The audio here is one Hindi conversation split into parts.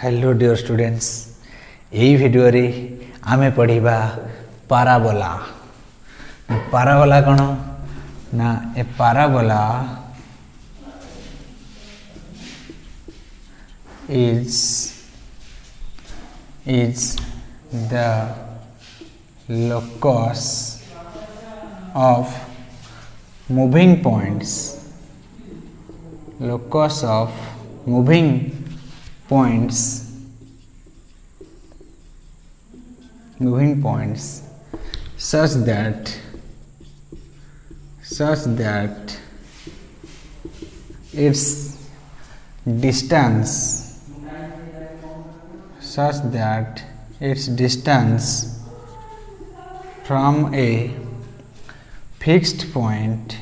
हेलो डियर स्टूडेंट्स, यही वीडियो रे आमे पढ़िबा पाराबोला। पाराबोला कौन ना ए parabola is the locus of moving points, locus of moving points such that its distance from a fixed point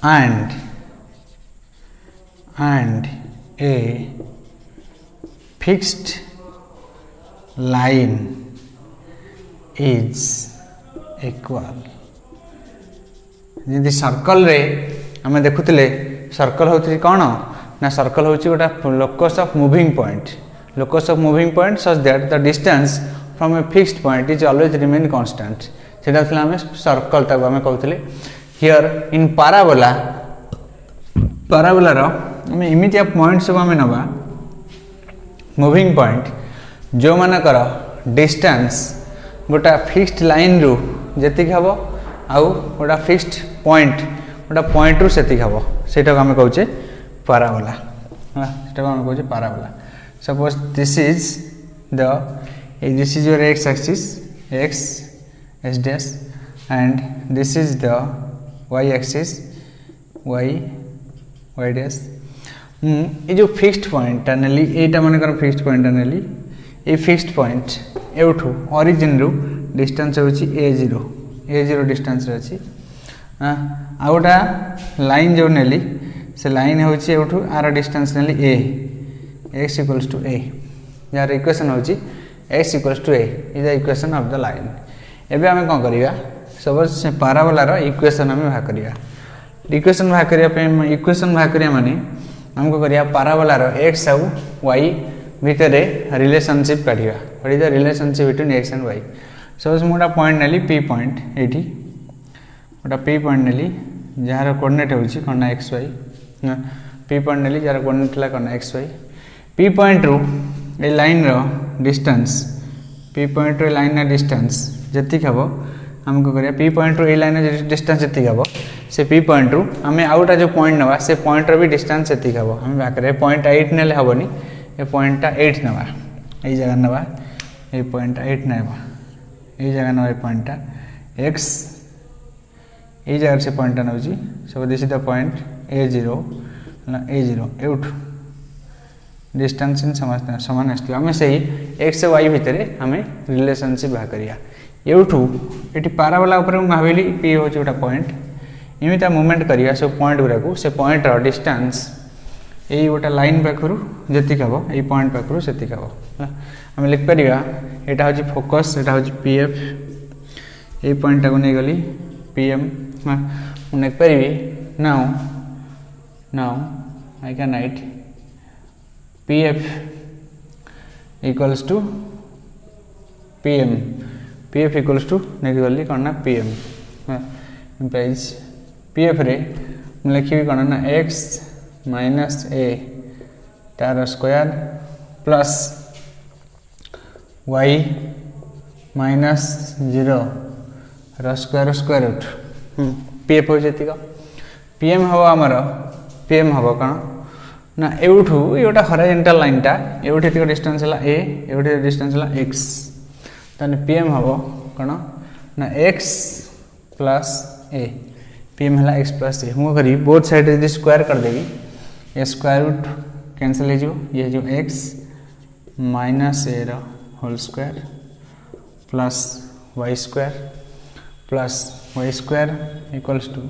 and a fixed line is equal। जदि सर्कल रे आम देखुले सर्कल होती कौन ना सर्कल होची गोटा locus of moving point such that the distance from a fixed point is always remain constant. सेटा थला हमें सर्कल ताको हमें कहउतले। हियर इन पाराबोला रो हमें इमितिया पॉइंट सब हमें नबा मूविंग पॉइंट जो मानकर डिस्टेंस गोटा फिक्स्ड लाइन रु जेतिक हबो आउ गोटा फिक्स्ड पॉइंट रु सेतिक हबो सेटा को हमें कहउचे पाराबोला। सेटा को हमें कहउचे parabola. Suppose this is your x axis x dash and this is the y axis y dash। ये जो फिक्स्ड पॉइंट नेली एटा मानकर फिक्स्ड पॉइंट नेली ये फिक्स्ड पॉइंट एठू ओरिजिन रु डिस्टेंस होची a0 डिस्टेंस रे अछि। आ गोटा लाइन जो नेली से लाइन होची एठू आर डिस्टेंस नेली a x equals to a यार इक्वेशन होची x equals to a is the equation of the line. एबे हमें कोन करिया सपोज से पाराबोला रो इक्वेशन हमें बाहर करिया। इक्वेशन बाहर करिया माने हमको करिया पाराबोला रो x और y भितरे रिलेशनशिप काढिया। What is the relationship between x and y। Suppose मोटा पॉइंट नेली p पॉइंट एठी मोटा p पॉइंट नेली जहार कोऑर्डिनेट होची कोना xy p पॉइंट नेली जहार कोऑर्डिनेट ला कोना xy। p पॉइंट रो ए लाइन रो डिस्टेंस जति हबो हमको करिया p पॉइंट रो ए लाइन रो डिस्टेंस जति हबो से p पॉइंट रो हमें आउटा जो पॉइंट नवा से पॉइंट रो भी डिस्टेंस जति हबो हमें बाकरे पॉइंट 8 नेले हबोनी ए पॉइंट 8 नवा ए जगह नवा ए पॉइंट 8 नवा ए जगह नवा ए पॉइंट x ए जगह से पॉइंट नउची। So this is the point a0 एउट डिस्टेंस इन समान आसो आम से एक्स वाई भितर हमें रिलेशनशिप बाहर करिया। एठू ये पाराबोला ऊपर भाविली पी हूँ गोटा पॉइंट इमिता मूवमेंट करिया सब पॉइंट गुरा को से पॉइंट डिस्टेंस यही गोटा लाइन पाखरु जेति हबो ये पॉइंट पाखरु सेति हबो आम लिख परिया। एटा होची फोकस एटा होची पीएफ ये पॉइंट को नहीं गली पीएम मैं लिख परिबी now I can write PF equals to PM equals to negatively करना PM implies PF रे मैं लिखी करना x minus a तार स्क्वायर प्लस y minus 0 रो स्क्वायर रूट PF हो जेतिक PM हबो हमर PM हबो कण ना एठू ये गोटा हॉरिजॉन्टल लाइन टा एठी एतिक डिस्टेंस हला a एठी डिस्टेंस हला x ताने pm हबो कोन ना x प्लस a pm हला x प्लस a हम करी बोथ साइड यदि स्क्वायर कर देबी ए स्क्वायर रूट कैंसिल हो ये जो x माइनस a रो whole square plus y square equals to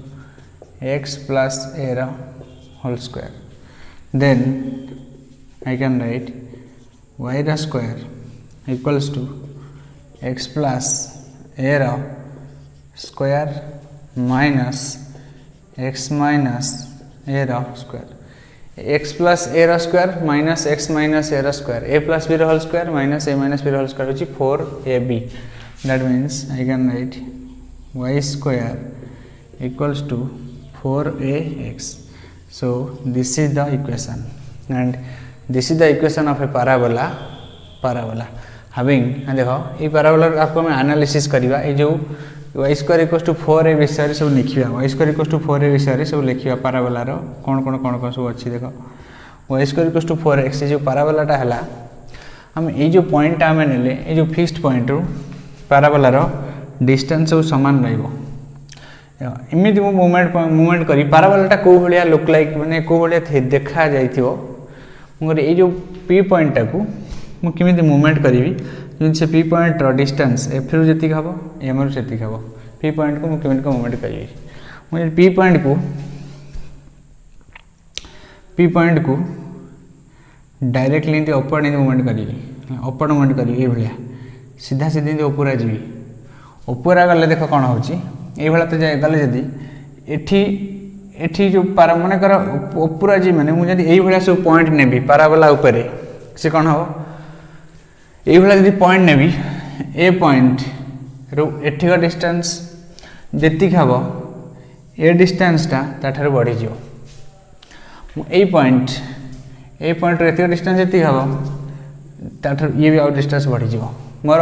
x plus a रो whole square. Then I can write y the square equals to x plus a square minus x minus A row square x plus A row square minus x minus A row square A plus B row whole square minus A minus B row whole square होची 4ab that means I can write y square equals to 4ax. So this is the equation and this is the equation of a parabola having देखो ये parabola आपको मैं analysis करिवा ये जो y square equals to 4a विषय सब लिखिवा y square equals to 4a विषय सब लिखिवा parabola रो कौन सब अच्छी देखो y square equals to 4x जो parabola टा हला हम ये जो पॉइंट आम नेले ये जो फिक्स्ड पॉइंट रू parabola रो डिस्टेंस सब समान रहइबो इमिति मूवमेंट करी parabola टा को भलिया लुक लाइक माने को भलिया देखा जाइथिबो मगर ये जो p पॉइंट टा को मु किमिति मूवमेंट करिवि जेंति से p पॉइंट रो डिस्टेंस f रू जति हबो m रू जति हबो p पॉइंट को मु किमिति को मूवमेंट करिवि मु p पॉइंट को डायरेक्टली इनते अपवर्ड मूवमेंट करिवि ए भलिया सीधा सीधी ऊपर आजी ऊपर गले देख कौन हो तो गले जदि एठी जो पारा मन कर ऊपर आजी मैंने मुझे ये सब पॉइंट नेबी पाराबोला ऊपर से कौन हम ये पॉइंट नेबी ए पॉइंट रू एठी का डिस्टेंस जी हम ए डिस्टेंसटा ताठार बढ़ी ए पॉइंट रू एत डिस्टेंस जी हम ताठार ये भी आउ डिस्टेंस बढ़ी मोर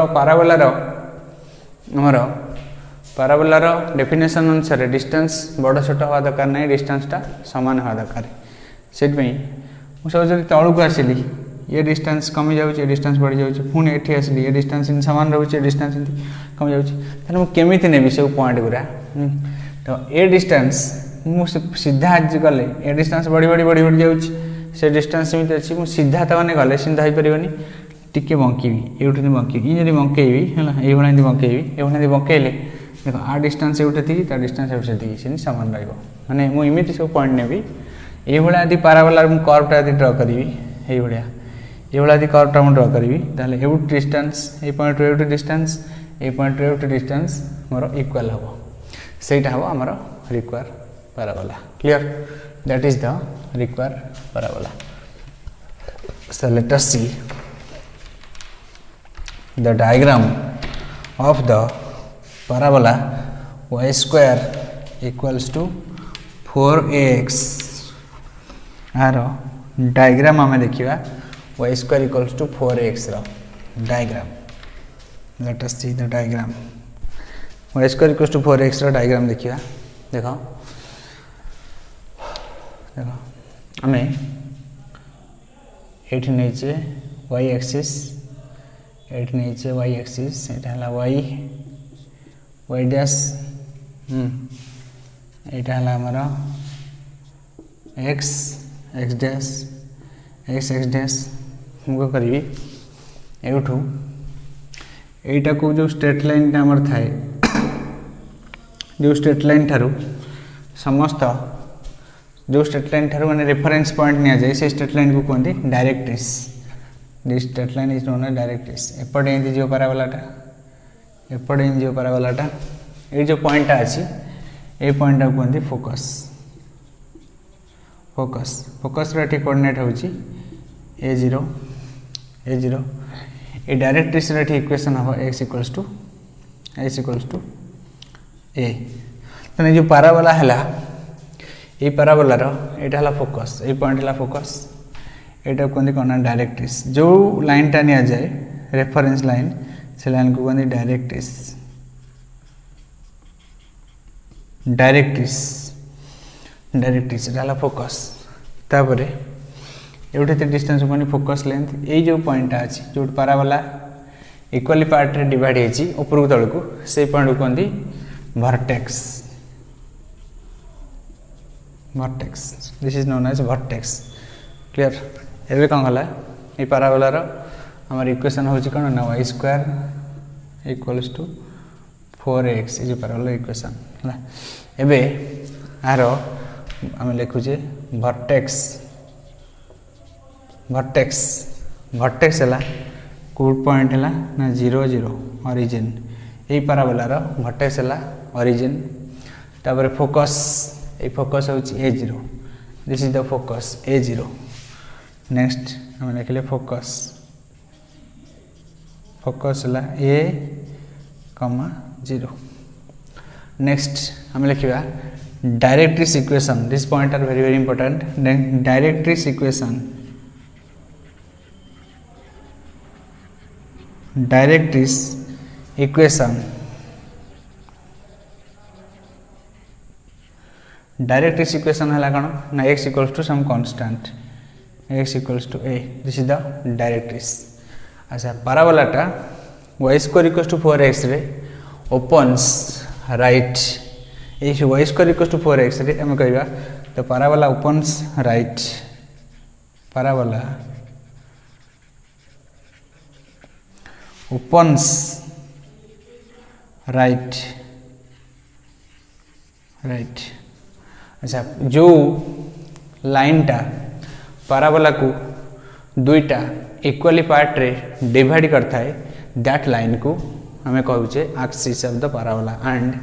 पाराबोलार डेफिनेशन अनुसार डिस्टेंस बड़ छोट हवा दरकार ना डिस्टेंसटा सामान हवा दरकार से सब जब तौक आसली ये डिस्टेंस कमी जाऊँगी डिस्टेंस बढ़ी जाऊँगी पुणी ये आसली ये डिस्टेंस सामान रोचे डिस्टेंस कमी जाऊँगी मुझे नेबी सब पॉइंट गुरा तो ये डिस्टेंस मुझे सीधा आज गले ये डिस्टेंस बढ़ी बढ़ी बढ़ी बढ़ी जाऊँगी से डिस्टेंस सेमती अच्छी मुझे सीधा तो मैंने गले सीधा हो पार टिके बंकी ये बंकी ये बंकेबी है ये बंकेबी बंकेले देख आ डिस्टेंस ये थी डिस्टेंस ये सामान रही मुझे सब पॉइंट नेबी ये यदि पाराबोला कर्वटा यदि ड्र करी ये यदि कर्वटा मुझे ड्र करी ताले एवट डिस्टेंस ये पॉइंट रू एवट डिस्टेंस ये पॉइंट रू एवट डिस्टेंस मोर इक्वल हम सेटा हम आमर require parabola clear that is the require parabola. So let us see the diagram of the parabola y square equals to 4ax. आर डायग्राम आम देखा y square equals to 4ax रो diagram. Let us see the diagram. y square equals to 4ax रो डायग्राम देखा. देखो देखो आम ये नहीं y एक्सिस ये नहीं y एक्सिस यहाँ y डैश यहाँ आमर x डैश x डैश मुझे करी एठू यहीटा को जो स्ट्रेट लाइन आमर थाए जो स्ट्रेट लाइन ठारू समस्त जो स्ट्रेट लाइन ठारू माने रेफरेंस पॉइंट नि जाए से स्ट्रेट लाइन को कहते directrix. This straight line is known as directrix. एपटे एंती जो पाराबोलाटा एपटे एंती जो पाराबोलाटा ये जो पॉइंटा अच्छी ये पॉइंटा को कहते फोकस. फोकस रे कोऑर्डिनेट होची a0 ये डायरेक्ट्रिक्स रे इक्वेशन हम x इक्वल्स टू a. तो जो पाराबोला है ये पाराबोलार यहाँ है फोकस ये पॉइंट है फोकस यहाँ कहते कौन डायरेक्ट्रिक्स. जो लाइनटा नि जाए रेफरेंस लाइन से लाइन को कहते डायरेक्ट्रिक्स है फोकस. तापर ये डिस्टेंस कहते फोकस लेंथ. ये जो पॉइंटा अच्छी जो पाराबोला इक्वाली पार्ट रे डिवाइड होती ऊपर तल को से पॉइंट को कहते vertex. This is known as vertex. Clear. एवं कौन है ये पाराबोलार आमर इक्वेशन हूँ कौन ना y square equals to 4x ये पाराबोला इक्वेशन है. एवं आर आम लिखुचे वर्टेक्स है कोड पॉइंट है ना 0 0 ऑरिजिन. यही पाराबोलार वर्टेक्स है ऑरिजिन. तापर फोकस ये फोकस हूँ a0 this is the focus A0. Next हम लिखले फोकस है A, 0. नेक्स्ट हम लिखा directrix equation. This point are very important. Directrix equation, directrix equation है कौन ना x equals to some constant, x equals to a. This is the directrix. अच्छा पाराबोलाटा y square equals to 4x रे ओपन्स राइट. ये y square equals to 4x रे हम कहबा the parabola opens right. Parabola opens right. अच्छा जो लाइन टा पाराबोला को दुईटा इक्वली पार्ट रे डिवाइड करता है, दैट लाइन को हमें कहूचे axis of the parabola. And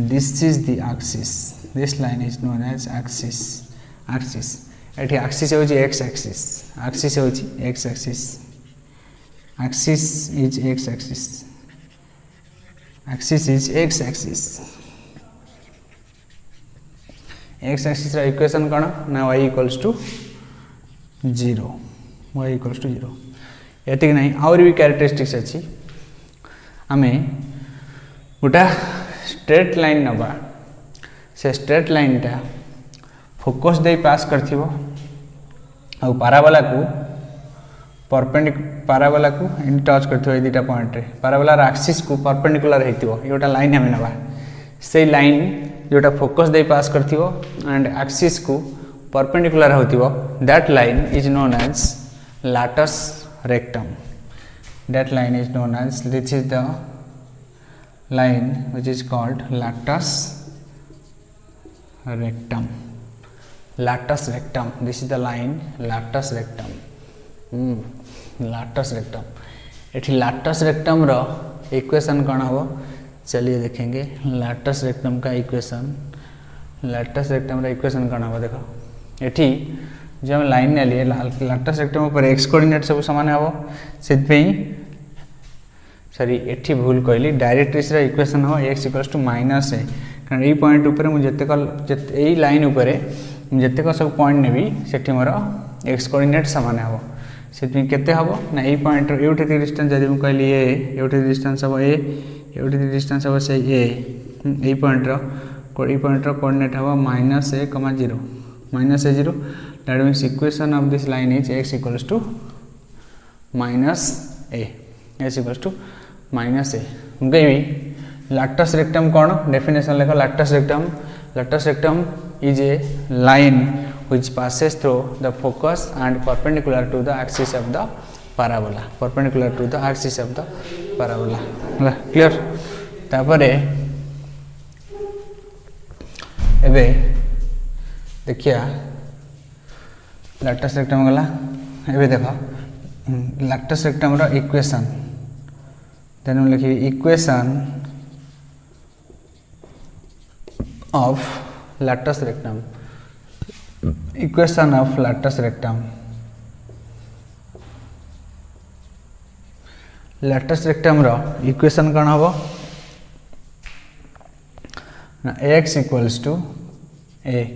this is the axis. This line is known as axis. एठी एक्सिस होची x एक्सिस. एक्सिस होची x axis. Axis is x axis. Axis is x axis. x axis रा इक्वेशन कौन ना y equals to 0. y equals to 0. एतिक नहीं आउर भी कैरेक्टरिस्टिक्स अच्छी. आमे गोटा स्ट्रेट लाइन नबा. से स्ट्रेट लाइन टा फोकस दे पास करथिबो आ पाराबोला को पाराबोला को इन टच करथिबो. ए दुटा पॉइंट रे पाराबोला रा एक्सिस को परपेंडिकुलर हेतिबो. ये गोटा लाइन हमें नबा. से लाइन जोटा फोकस दे पास करथिबो एंड एक्सिस को परपेंडिकुलर होतिबो, that line is known as latus rectum. That line is known as, this is the line which is called latus rectum. Latus rectum. This is the line latus rectum. Latus rectum. एठी लाटस रेक्टम रो इक्वेशन कौन हो चलिए देखेंगे. लाटस रेक्टम का इक्वेशन, लाटस रेक्टम का इक्वेशन कौन हो देखो. एठी जो हम लाइन ने लिए लाटस रेक्टम पर x कोऑर्डिनेट सब समान हो. सेतपई सॉरी एठी भूल कहली. डायरेक्ट्रिक्स रा इक्वेशन हो x equals to minus a. कारण ए पॉइंट ऊपर मु जते लाइन ऊपर जतेक सब पॉइंट नेबी सेठी मोर x कोऑर्डिनेट समान हो. सेतपई केते हबो ना ए पॉइंट एउठी डिस्टेंस जदि मु कहली a एउठी डिस्टेंस हो a एउठी डिस्टेंस हो से ए पॉइंट रो कोऑर्डिनेट हो minus a, 0. Minus a0. That means equation of this line is x equals to minus a. x equals to minus a. कहबी लाटस रेक्टम कौन डेफिनेशन लेखो. Latus rectum is a line which passes through the focus and perpendicular to the axis of the parabola. Perpendicular to the axis of the parabola. Clear? तापरे एबे देखिया लाटस रेक्टम गला. एबे देखो लाटस रेक्टम रो इक्वेशन देन हम लिखी equation of latus rectum. Equation of latus rectum. Latus rectum रो इक्वेशन कौन हम ना x equals to a.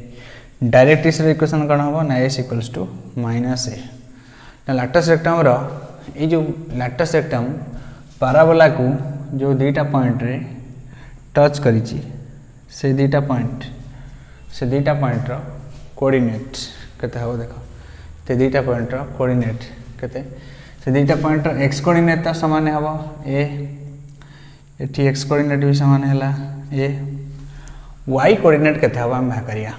Directrix रो इक्वेशन कौन हम ना s equals to minus a. ना लाटस रेक्टम रो ये जो लाटस रेक्टम पाराबोला को जो दुईटा पॉइंट रे टच करिछि से दुईटा पॉइंट रो कोऑर्डिनेट केते हो देखो. ते दुईटा पॉइंट रो कोऑर्डिनेट केते से दुईटा पॉइंट रो x कोऑर्डिनेट ता समान हबो a. एठी x कोऑर्डिनेट भी समान हैला a. y कोऑर्डिनेट केते हबो हम बा करिया.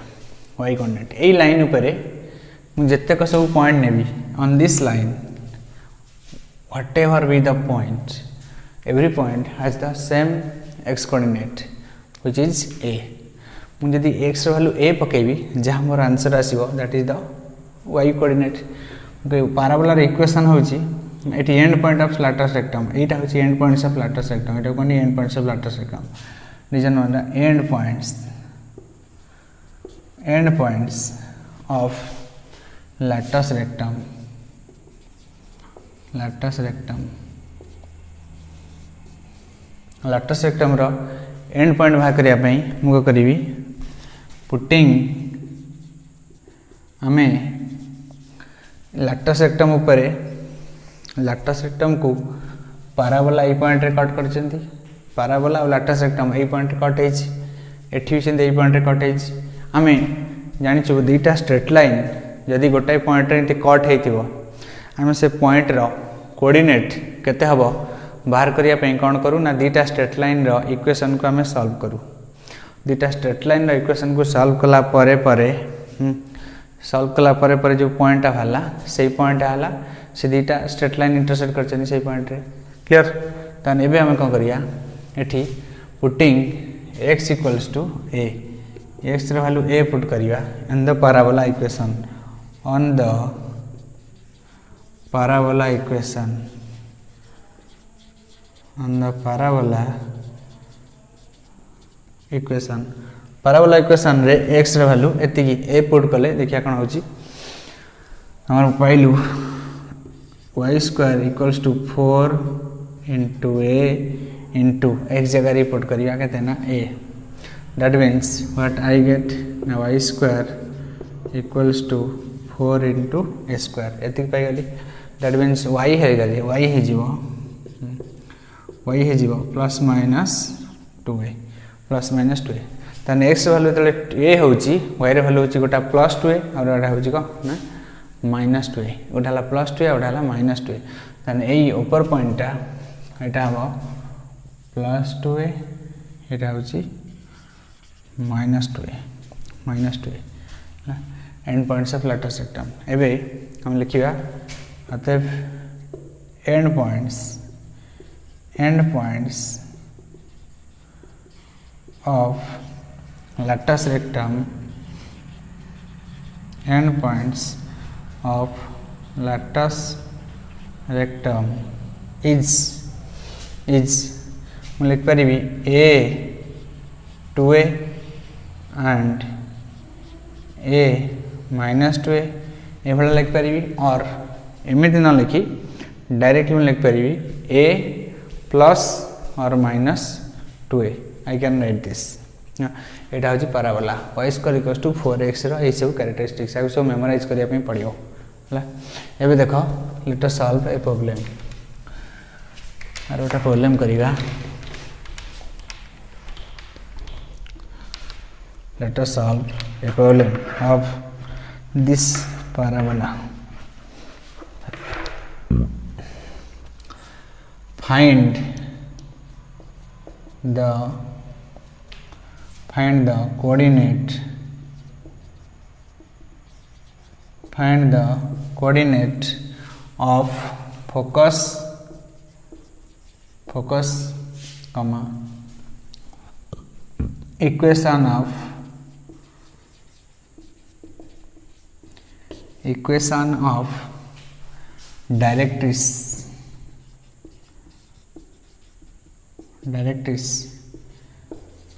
y कोऑर्डिनेट ए लाइन ऊपर मु जत्ते को सब पॉइंट नेबी on this line whatever be the point every point has the same x coordinate which is a. मुझे x वैल्यू a पकेबी जहाँ मोर आंसर आसीबो that is the y coordinate. पाराबोलार इक्वेशन होची एटी end point of latus rectum. एटा होची end points of latus rectum. एटा कोनी end points of latus rectum. Reason one end points of latus rectum latus rectum row and point बाहर करिया पई मु को करिवि पुटिंग आमे लाटस रेक्टम उपरे लाटस रेक्टम को पाराबोला ए पॉइंट रे कट करचंती पाराबोला और लाटस रेक्टम ए पॉइंट रे कट हेछि एठी सेंती ए पॉइंट रे कट हेछि आमे जानि छु दुईटा स्ट्रेट लाइन जदि गोटाई पॉइंट रे इति कट हेतिबो आमे से पॉइंट रो कोऑर्डिनेट केते हबो बाहर करिया पई कोन करू ना दुईटा स्ट्रेट लाइन रो इक्वेशन को आमे सॉल्व करू दुईटा स्ट्रेट लाइन रो इक्वेशन को सॉल्व कला परे जो पॉइंट हला से पॉइंट हला से दुईटा स्ट्रेट लाइन इंटरसेक्ट करछनी से पॉइंट रे क्लियर तन एबे हम कोन करिया एठी putting x equals to a x रे वैल्यू a पुट करिया in the parabola equation on the parabola equation रे x रे वैल्यू एति की a पुट कले देखिया कोन होची हमर पाइलु y square equals to 4 into a into x जगह रे पुट करिया केते ना a that means what I get now y square equals to 4 into a square एति पाई गली that means y है गली y है जीवो प्लस माइनस 2a तने x वैल्यू तले a होची y रे वैल्यू होची गोटा प्लस 2a और गोटा होची को ना माइनस 2a गोटाला प्लस 2a गोटाला माइनस 2a तने एई ऊपर पॉइंटटा एटा हबो प्लस 2a एटा होची minus 2a end points of latus rectum एबे हम लिखिबा अतएव end points of latus rectum end points of latus rectum is मैं लिख पारि a 2a and a minus 2a ये भाला लिख पारि और एमती न लिखि डायरेक्टली मैं लिख पारि a प्लस और minus 2a I can write this एटा होची parabola y square equals to 4x रो ए सब कैरेक्टरिस्टिक्स आ सब मेमोराइज करिया पे पड़ियो हला एबे देखो let us solve a problem आरो एटा problem करिगा let us solve a problem of this parabola. Find the coordinate of focus comma equation of directrix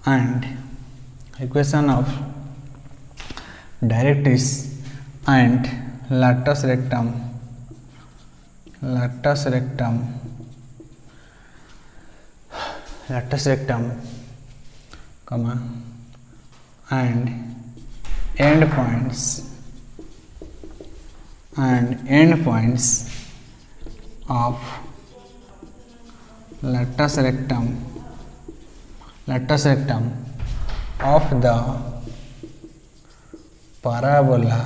and equation of directrix and latus rectum comma and end points of latus rectum of the parabola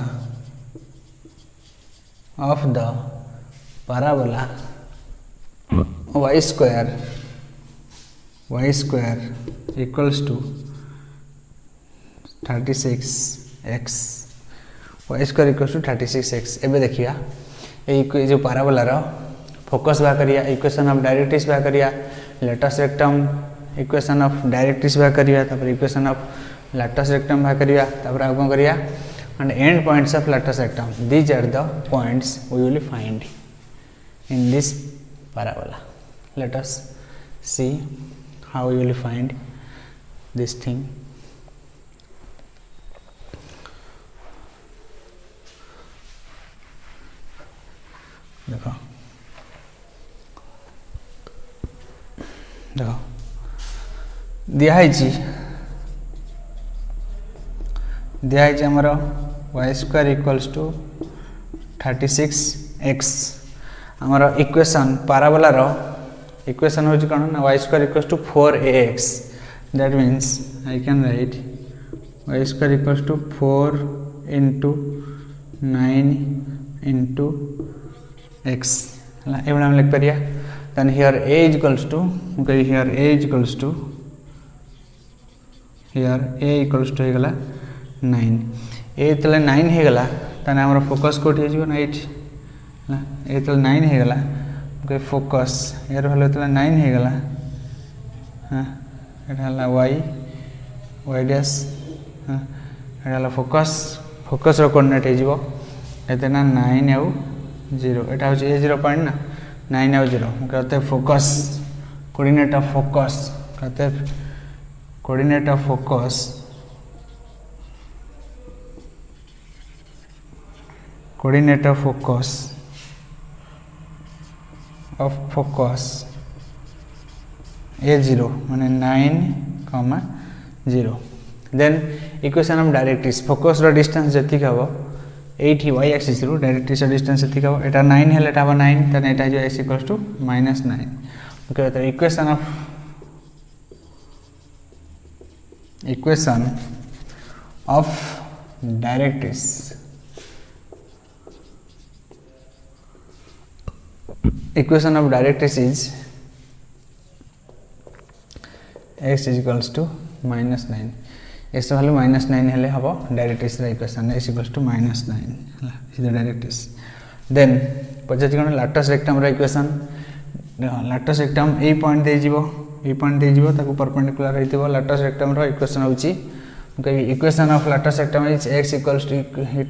y square equals to 36x y square equals to 36x एबे देखिया ए जो पैराबोला रो फोकस बा करिया इक्वेशन ऑफ डायरेक्ट्रिक्स बा करिया लाटस रेक्टम इक्वेशन ऑफ डायरेक्ट्रिक्स बा करिया तापर इक्वेशन ऑफ लाटस रेक्टम बा करिया तापर आ कोन करिया and end points of latus rectum. These are the points we will find in this parabola. Let us see how we will find this thing. देख देख दिखाई आमर Y square equals to 36x आमर इक्वेशन पाराबोलार इक्वेशन हूँ कौन ना y square equals to 4ax that means I can write y square equals to 4 into 9 into x है ये आम लिख पारिया then here a is equals to here a is equals to here a equals to होगला 9 ए जो 9 होगला ताने हमर फोकस कोठी हो ना एट ए जो 9 होगला फोकस यार भले जो 9 होगला हाँ ये वाई वाई डैश हाँ ये फोकस फोकस कोऑर्डिनेट हो ना 9 आउ 0 यहाँ हूँ ए 0 पॉइंट ना 9 आउ 0 कहते फोकस कोऑर्डिनेट ऑफ फोकस कहते coordinate of focus coordinate of focus a0 माने 9, 0 then equation of directrix focus रो डिस्टेंस जति हबो 8 y एक्सिस रो डायरेक्ट्रिक्स रो डिस्टेंस जति हबो एटा 9 हेले एटा हबो 9 तने एटा जो x इक्वल्स टू -9 ओके तो equation of directrix equation of directrix is x is equals to -9 x value -9 हेले हबो डायरेक्ट्रिक्स रा equation x equals to -9 is the directrix then पछे कोन लैटस रेक्टम रा इक्वेशन लैटस रेक्टम ए पॉइंट दे जीवो ताको परपेंडिकुलर हेतिबो लैटस रेक्टम रा इक्वेशन होची equation of latus rectum is x equals to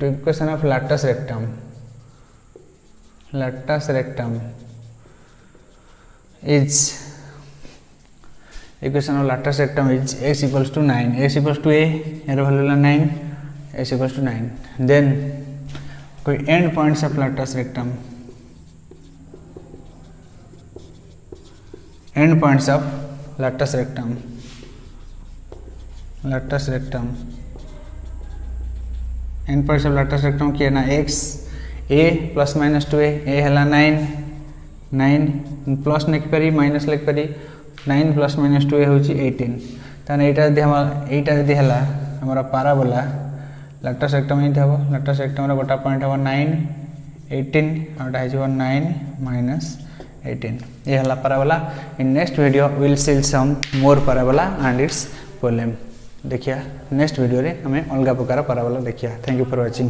equation of latus rectum is equation of lateral rectum is x equals to 9 x equals to a error value 9 x equals to 9 then कोई end points of lateral rectum end points of lateral rectum end points of lateral rectum किए ना x a plus minus 2a है 9 प्लस लिख पारी माइनस लिख पारी 9 प्लस माइनस 2 हूँ 18 ताने एटा यदि है हमारा पाराबोला लैटस रेक्टम ही हम लैटस रेक्टम गोटा पॉइंट हम 9 18 आउटा हो 9 माइनस 18 ये है parabola in next video will see some more parabola and its problem देखिया नेक्स्ट वीडियो रे हमें अलग प्रकार पाराबोला देखिया थैंक यू फॉर वाचिंग।